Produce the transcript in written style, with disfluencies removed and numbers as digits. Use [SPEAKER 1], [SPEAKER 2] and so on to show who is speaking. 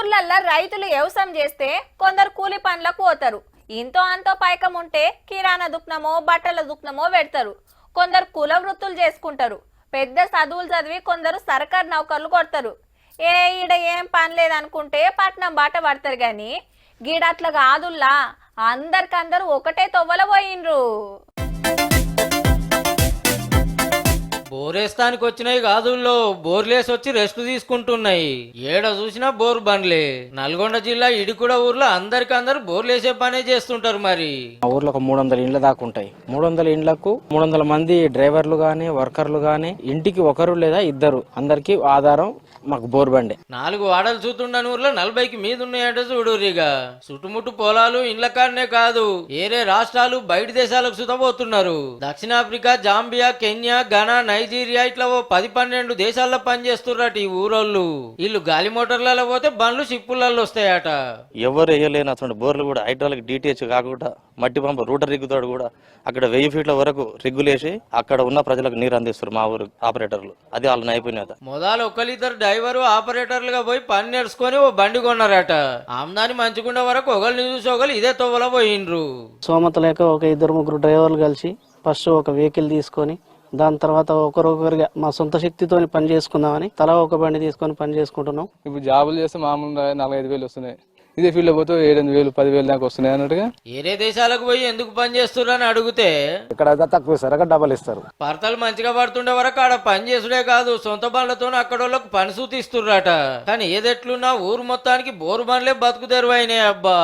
[SPEAKER 1] ఊర్లల్లో రైతులు వ్యవసాయం చేస్తే కొందరు కూలి పనులకు పోతారు. ఇంతో అంతో పైకం ఉంటే కిరాణా దుకాణమో బట్టల దుకాణమో పెడతారు. కొందరు కుల వృత్తులు చేసుకుంటారు. పెద్ద చదువులు చదివి కొందరు సర్కారు నౌకర్లు కొడతారు. ఈడ ఏం పని లేదనుకుంటే పట్నం బాట పడతారు. గాని గీడట్ల కాదుల్లా, అందరికందరూ ఒకటే తొవ్వల పోయిండ్రు.
[SPEAKER 2] బోరేస్తానికి వచ్చినాయి కాదుల్లో బోర్లేసి వచ్చి రెస్ట్ తీసుకుంటున్నాయి. ఏడ చూసినా బోర్ బండ్లే. నల్గొండ జిల్లా ఇడికుడ ఊర్లో అందరికందరు బోర్లేసే పనే చేస్తుంటారు. మరి
[SPEAKER 3] ఆ ఊర్లో ఒక 300 ఇండ్ల దాకా ఉంటాయి. 300 ఇండ్లకు 300 మంది డ్రైవర్లు గాని వర్కర్లు గాని ఇంటికి ఒకరు లేదా ఇద్దరు, అందరికి ఆధారం మాకు బోర్ బండే.
[SPEAKER 2] 4 వాడలు చూస్తుండని ఊర్లో 40కి మీద ఉన్నాయంటే చూడురిగా. చుట్టుముట్టు పొలాలు ఇండ్ల కాడనే కాదు, ఏరే రాష్ట్రాలు బయట దేశాలకు సుతపోతున్నారు. దక్షిణాఫ్రికా, జాంబియా, కెన్యా, ఘనా, నైజీరియా ఇట్లా 10-12 దేశాల్లో పనిచేస్తుర్రట ఈ ఊరోళ్ళు. వీళ్ళు గాలి మోటార్లలో పోతే బండ్లు షిప్పులలో వస్తాయట.
[SPEAKER 4] ఎవరు వేయలేని అసలు బోర్లు కూడా హైడ్రాలిక్ డిటిహెచ్ కాకుండా మట్టి పంప రూటర్ రిగ్గుతాడు కూడా అక్కడ 1000 ఫీట్ల వరకు రిగ్గులేసి అక్కడ ఉన్న ప్రజలకు నీరు అందిస్తారు మా ఊరు ఆపరేటర్లు. అది వాళ్ళ నైపుణ్యత.
[SPEAKER 2] మొదలు ఒకరిద్దరు డ్రైవరు ఆపరేటర్లుగా పోయి పని నేర్చుకొని ఓ బండి కొన్నారట. ఆమ్దాని మంచుకుండే వరకు ఒకరిని చూసి ఒకరు ఇదే తొవ్వలో పోయిండ్రు.
[SPEAKER 5] సోమత లేక ఒక 2-3 డ్రైవర్లు కలిసి ఫస్ట్ ఒక వెహికల్ తీసుకొని దాని తర్వాత ఒకరొకరిగా మా సొంత శక్తితోని పని చేసుకుందామని తలా ఒక బండి తీసుకొని పని చేసుకుంటున్నాం.
[SPEAKER 6] ఇప్పుడు జాబులు చేస్తే మామూలు 4-5 వేలు వస్తున్నాయి. ఇదే ఫీల్డ్ లో పోతే 7-8 వేలు 10,000 దాకా వస్తున్నాయి అన్నట్టుగా.
[SPEAKER 2] ఏరే దేశాలకు పోయి ఎందుకు పని చేస్తుర్రని అడిగితే
[SPEAKER 3] ఇక్కడ తక్కువ ఇస్తారు, అక్కడ డబల్ ఇస్తారు.
[SPEAKER 2] భర్తలు మంచిగా పడుతుండే వరకు ఆడ పని చేసుడే కాదు, సొంత బండ్లతో అక్కడ వాళ్ళకు పని సూతిస్తుర్రట. కానీ ఏదెట్లున్నా ఊరు మొత్తానికి బోరు బండ్లే బతుకు తెరువైనాయి అబ్బా.